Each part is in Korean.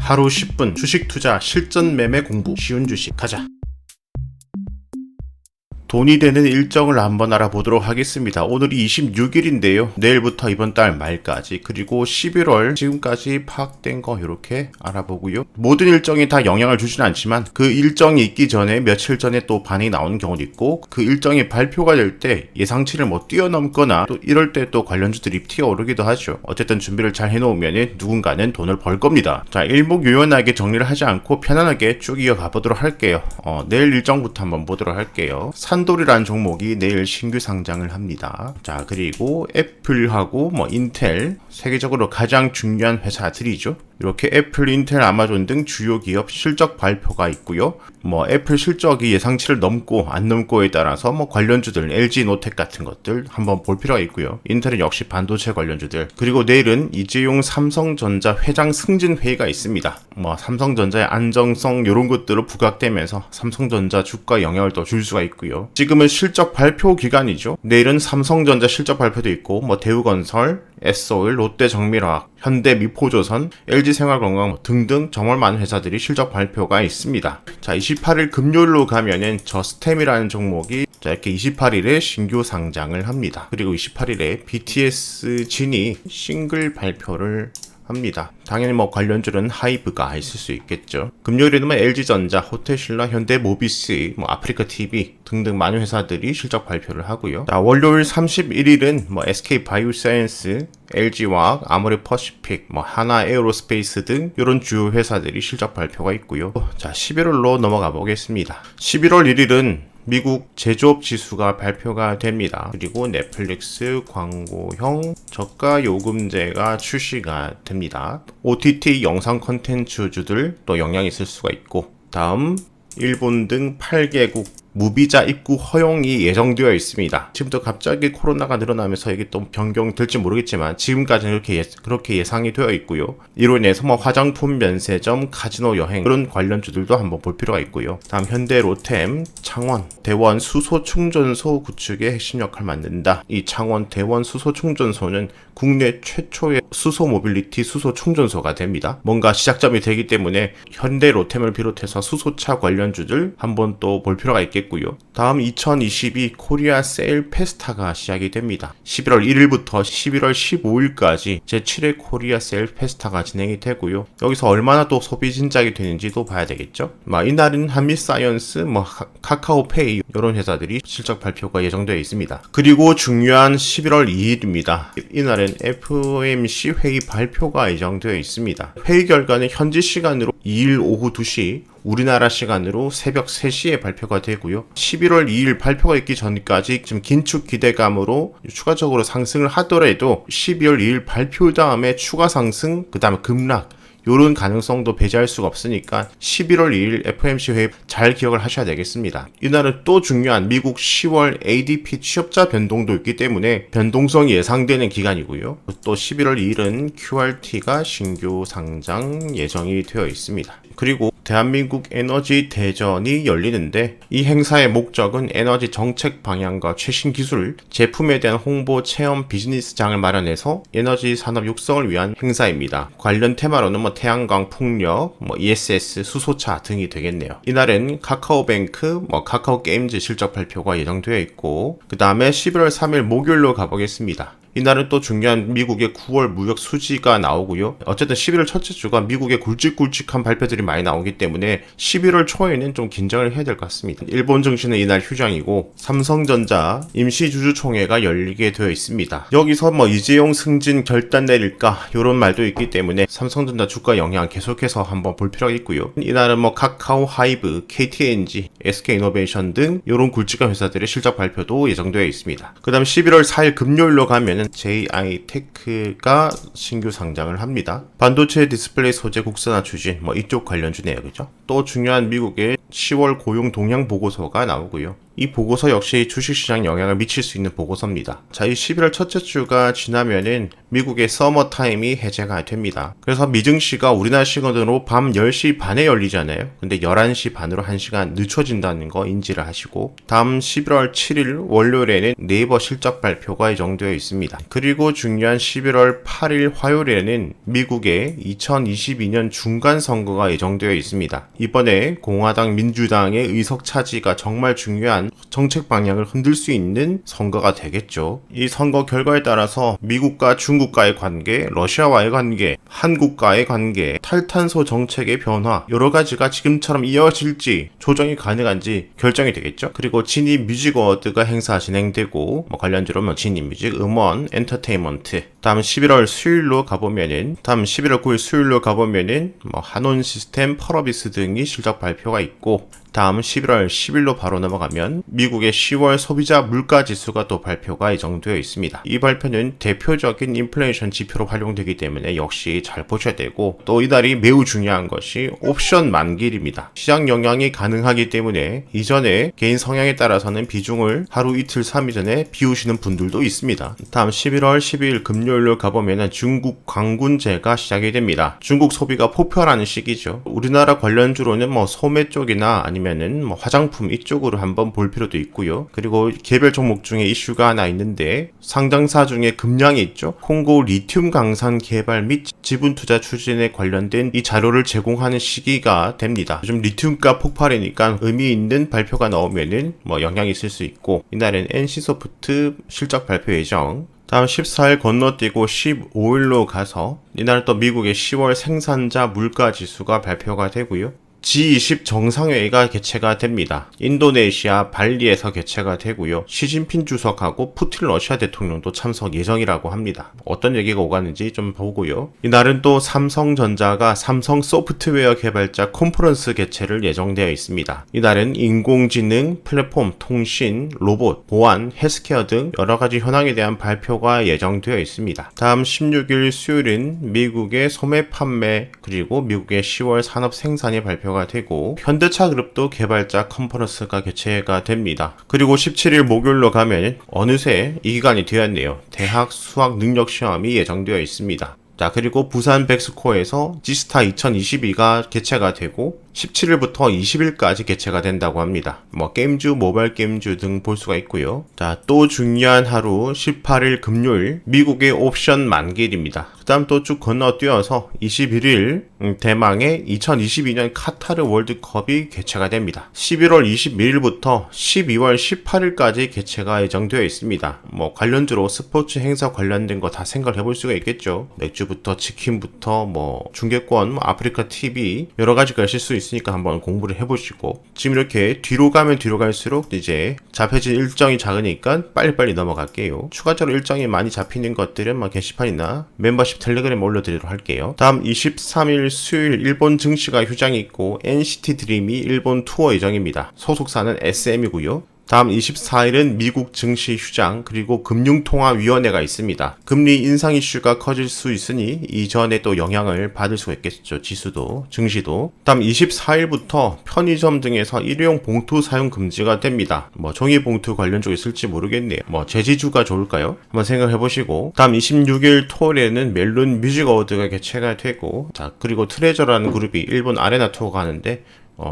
하루 10분 주식 투자 실전 매매 공부 쉬운 주식 가자. 돈이 되는 일정을 한번 알아보도록 하겠습니다. 오늘이 26일인데요. 내일부터 이번 달 말까지 그리고 11월 지금까지 파악된 거 이렇게 알아보고요. 모든 일정이 다 영향을 주진 않지만 그 일정이 있기 전에 며칠 전에 또 반응이 나오는 경우도 있고 그 일정이 발표가 될 때 예상치를 뛰어넘거나 또 이럴 때 또 관련주들이 튀어오르기도 하죠. 어쨌든 준비를 잘 해놓으면 누군가는 돈을 벌 겁니다. 자, 일목요연하게 정리를 하지 않고 편안하게 쭉 이어가 보도록 할게요. 내일 일정부터 한번 보도록 할게요. 산돌이라는 종목이 내일 신규 상장을 합니다. 자, 그리고 애플하고 인텔, 세계적으로 가장 중요한 회사들이죠. 이렇게 애플, 인텔, 아마존 등 주요 기업 실적 발표가 있고요. 애플 실적이 예상치를 넘고 안 넘고에 따라서 관련주들, LG 노텍 같은 것들 한번 볼 필요가 있고요. 인텔은 역시 반도체 관련주들. 그리고 내일은 이재용 삼성전자 회장 승진 회의가 있습니다. 삼성전자의 안정성 이런 것들을 부각되면서 삼성전자 주가 영향을 또 줄 수가 있고요. 지금은 실적 발표 기간이죠. 내일은 삼성전자 실적 발표도 있고 대우건설, S-오일, 롯데정밀화학, 현대미포조선, LG생활건강 등등 정말 많은 회사들이 실적 발표가 있습니다. 자, 28일 금요일로 가면은 저스템이라는 종목이 이렇게 28일에 신규 상장을 합니다. 그리고 28일에 BTS 진이 싱글 발표를 합니다. 당연히 관련주는 하이브가 있을 수 있겠죠. 금요일에는 LG전자, 호텔신라, 현대모비스, 아프리카TV 등등 많은 회사들이 실적 발표를 하고요. 자, 월요일 31일은 SK바이오사이언스, LG화학, 아모레퍼시픽, 하나에어로스페이스 등 이런 주요 회사들이 실적 발표가 있고요. 자, 11월로 넘어가 보겠습니다. 11월 1일은 미국 제조업 지수가 발표가 됩니다. 그리고 넷플릭스 광고형 저가 요금제가 출시가 됩니다. OTT 영상 콘텐츠주들 또 영향이 있을 수가 있고, 다음 일본 등 8개국 무비자 입국 허용이 예정되어 있습니다. 지금부터 갑자기 코로나가 늘어나면서 이게 또 변경될지 모르겠지만 지금까지는 그렇게 예상이 되어 있고요. 이로 인해서 화장품 면세점, 카지노 여행 그런 관련주들도 한번 볼 필요가 있고요. 다음 현대 로템, 창원, 대원 수소 충전소 구축의 핵심 역할을 맡는다. 이 창원 대원 수소 충전소는 국내 최초의 수소 모빌리티 수소 충전소가 됩니다. 뭔가 시작점이 되기 때문에 현대 로템을 비롯해서 수소차 관련주들 한번 또 볼 필요가 있겠고요. 다음 2022 코리아 세일 페스타가 시작이 됩니다. 11월 1일부터 11월 15일까지 제7회 코리아 세일 페스타가 진행이 되고요. 여기서 얼마나 또 소비 진작이 되는지도 봐야 되겠죠. 이날은 한미사이언스, 카카오페이 이런 회사들이 실적 발표가 예정되어 있습니다. 그리고 중요한 11월 2일입니다. 이날은 FOMC 회의 발표가 예정되어 있습니다. 회의 결과는 현지 시간으로 2일 오후 2시, 우리나라 시간으로 새벽 3시에 발표가 되고요. 11월 2일 발표가 있기 전까지 지금 긴축 기대감으로 추가적으로 상승을 하더라도 12월 2일 발표 다음에 추가 상승, 그 다음에 급락 요런 가능성도 배제할 수가 없으니까 11월 2일 FOMC 회의 잘 기억을 하셔야 되겠습니다. 이날은 또 중요한 미국 10월 ADP 취업자 변동도 있기 때문에 변동성이 예상되는 기간이고요. 또 11월 2일은 QRT가 신규 상장 예정이 되어 있습니다. 그리고 대한민국 에너지 대전이 열리는데 이 행사의 목적은 에너지 정책 방향과 최신 기술, 제품에 대한 홍보, 체험, 비즈니스장을 마련해서 에너지 산업 육성을 위한 행사입니다. 관련 테마로는 태양광, 풍력, ESS, 수소차 등이 되겠네요. 이날은 카카오뱅크, 카카오게임즈 실적 발표가 예정되어 있고, 그 다음에 11월 3일 목요일로 가보겠습니다. 이날은 또 중요한 미국의 9월 무역 수지가 나오고요. 어쨌든 11월 첫째 주가 미국의 굵직굵직한 발표들이 많이 나오기 때문에 11월 초에는 좀 긴장을 해야 될 것 같습니다. 일본 증시는 이날 휴장이고 삼성전자 임시주주총회가 열리게 되어 있습니다. 여기서 이재용 승진 결단 내릴까 이런 말도 있기 때문에 삼성전자 주가 영향 계속해서 한번 볼 필요가 있고요. 이날은 카카오 하이브, KTNG, SK이노베이션 등 이런 굵직한 회사들의 실적 발표도 예정되어 있습니다. 그 다음 11월 4일 금요일로 가면은 JI테크가 신규 상장을 합니다. 반도체 디스플레이 소재 국산화 추진, 이쪽 관련주네요, 그죠? 또 중요한 미국의 10월 고용 동향 보고서가 나오고요. 이 보고서 역시 주식시장 영향을 미칠 수 있는 보고서입니다. 자, 이 11월 첫째 주가 지나면은 미국의 서머 타임이 해제가 됩니다. 그래서 미증시가 우리나라 시간으로 밤 10시 반에 열리잖아요. 근데 11시 반으로 1시간 늦춰진다는 거 인지를 하시고, 다음 11월 7일 월요일에는 네이버 실적 발표가 예정되어 있습니다. 그리고 중요한 11월 8일 화요일에는 미국의 2022년 중간 선거가 예정되어 있습니다. 이번에 공화당 민주당의 의석 차지가 정말 중요한 정책 방향을 흔들 수 있는 선거가 되겠죠. 이 선거 결과에 따라서 미국과 중국과의 관계, 러시아와의 관계, 한국과의 관계, 탈탄소 정책의 변화, 여러 가지가 지금처럼 이어질지 조정이 가능한지 결정이 되겠죠. 그리고 진입 뮤직 어워드가 행사 진행되고, 관련주로 진입 뮤직, 음원, 엔터테인먼트. 다음 11월 수요일로 가보면은, 다음 11월 9일 수요일로 가보면은 한온 시스템, 펄어비스 등이 실적 발표가 있고, 다음 11월 10일로 바로 넘어가면 미국의 10월 소비자 물가 지수가 또 발표가 예정되어 있습니다. 이 발표는 대표적인 인플레이션 지표로 활용되기 때문에 역시 잘 보셔야 되고, 또 이달이 매우 중요한 것이 옵션 만기일입니다. 시장 영향이 가능하기 때문에 이전에 개인 성향에 따라서는 비중을 하루 이틀 3일 전에 비우시는 분들도 있습니다. 다음 11월 12일 금요일로 가보면 중국 광군제가 시작이 됩니다. 중국 소비가 폭발하는 시기죠. 우리나라 관련주로는 소매 쪽이나 아니면 화장품 이쪽으로 한번 볼 필요도 있고요. 그리고 개별 종목 중에 이슈가 하나 있는데, 상장사 중에 금량이 있죠. 콩고 리튬 강산 개발 및 지분 투자 추진에 관련된 이 자료를 제공하는 시기가 됩니다. 요즘 리튬가 폭발이니까 의미 있는 발표가 나오면은 영향이 있을 수 있고, 이날은 NC소프트 실적 발표 예정. 다음 14일 건너뛰고 15일로 가서 이날 또 미국의 10월 생산자 물가 지수가 발표가 되고요. G20 정상회의가 개최가 됩니다. 인도네시아 발리에서 개최가 되고요. 시진핑 주석하고 푸틴 러시아 대통령도 참석 예정이라고 합니다. 어떤 얘기가 오가는지 좀 보고요. 이날은 또 삼성전자가 삼성 소프트웨어 개발자 컨퍼런스 개최를 예정되어 있습니다. 이날은 인공지능, 플랫폼, 통신, 로봇, 보안, 헬스케어 등 여러가지 현황에 대한 발표가 예정되어 있습니다. 다음 16일 수요일은 미국의 소매 판매, 그리고 미국의 10월 산업 생산이 발표가 되고, 현대차 그룹도 개발자 컨퍼런스가 개최가 됩니다. 그리고 17일 목요일로 가면 어느새 이 기간이 되었네요. 대학 수학 능력 시험이 예정되어 있습니다. 자, 그리고 부산 백스코에서 지스타 2022가 개최가 되고 17일부터 20일까지 개최가 된다고 합니다. 게임주, 모바일 게임주 등 볼 수가 있고요. 자, 또 중요한 하루 18일 금요일 미국의 옵션 만기일입니다. 그 다음 또 쭉 건너뛰어서 21일 대망의 2022년 카타르 월드컵이 개최가 됩니다. 11월 21일부터 12월 18일까지 개최가 예정되어 있습니다. 관련주로 스포츠 행사 관련된 거 다 생각을 해볼 수가 있겠죠. 맥주부터 치킨부터 중계권, 아프리카 TV 여러 가지가 있을 수 있으니까 한번 공부를 해보시고, 지금 이렇게 뒤로 가면 뒤로 갈수록 이제 잡혀진 일정이 작으니까 빨리빨리 넘어갈게요. 추가적으로 일정이 많이 잡히는 것들은 게시판이나 멤버십 텔레그램에 올려드리도록 할게요. 다음 23일 수요일 일본 증시가 휴장이 있고 NCT 드림이 일본 투어 예정입니다. 소속사는 SM이고요. 다음 24일은 미국 증시 휴장, 그리고 금융통화위원회가 있습니다. 금리 인상 이슈가 커질 수 있으니 이전에 또 영향을 받을 수가 있겠죠. 지수도, 증시도. 다음 24일부터 편의점 등에서 일회용 봉투 사용 금지가 됩니다. 종이 봉투 관련 쪽에 있을지 모르겠네요. 제지주가 좋을까요? 한번 생각해 보시고. 다음 26일 토요일에는 멜론 뮤직 어워드가 개최가 되고, 자, 그리고 트레저라는 그룹이 일본 아레나 투어가 하는데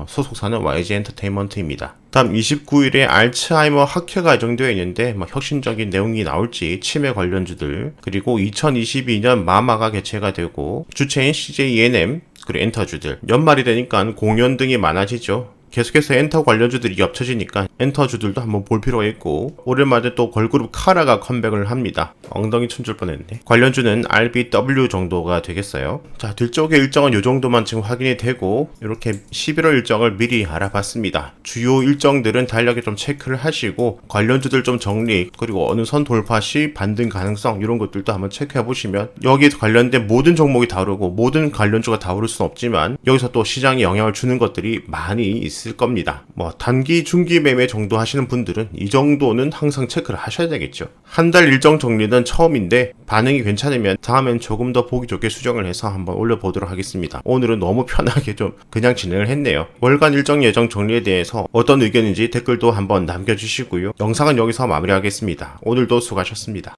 소속사는 YG 엔터테인먼트입니다. 다음 29일에 알츠하이머 학회가 예정되어 있는데 혁신적인 내용이 나올지 치매 관련주들, 그리고 2022년 마마가 개최가 되고 주체인 CJ ENM, 그리고 엔터주들, 연말이 되니까 공연 등이 많아지죠. 계속해서 엔터 관련주들이 겹쳐지니까 엔터주들도 한번 볼 필요가 있고, 오랜만에 또 걸그룹 카라가 컴백을 합니다. 엉덩이 춤출 뻔했네. 관련주는 RBW 정도가 되겠어요. 자, 뒤쪽의 일정은 이 정도만 지금 확인이 되고, 이렇게 11월 일정을 미리 알아봤습니다. 주요 일정들은 달력에 좀 체크를 하시고, 관련주들 좀 정리, 그리고 어느 선 돌파 시 반등 가능성 이런 것들도 한번 체크해 보시면, 여기에 관련된 모든 종목이 다르고 모든 관련주가 다 오를 수는 없지만 여기서 또 시장에 영향을 주는 것들이 많이 있습니다. 있을 겁니다. 뭐 단기 중기 매매 정도 하시는 분들은 이 정도는 항상 체크를 하셔야 되겠죠. 한 달 일정 정리는 처음인데 반응이 괜찮으면 다음엔 조금 더 보기 좋게 수정을 해서 한번 올려보도록 하겠습니다. 오늘은 너무 편하게 좀 그냥 진행을 했네요. 월간 일정 예정 정리에 대해서 어떤 의견인지 댓글도 한번 남겨주시고요. 영상은 여기서 마무리하겠습니다. 오늘도 수고하셨습니다.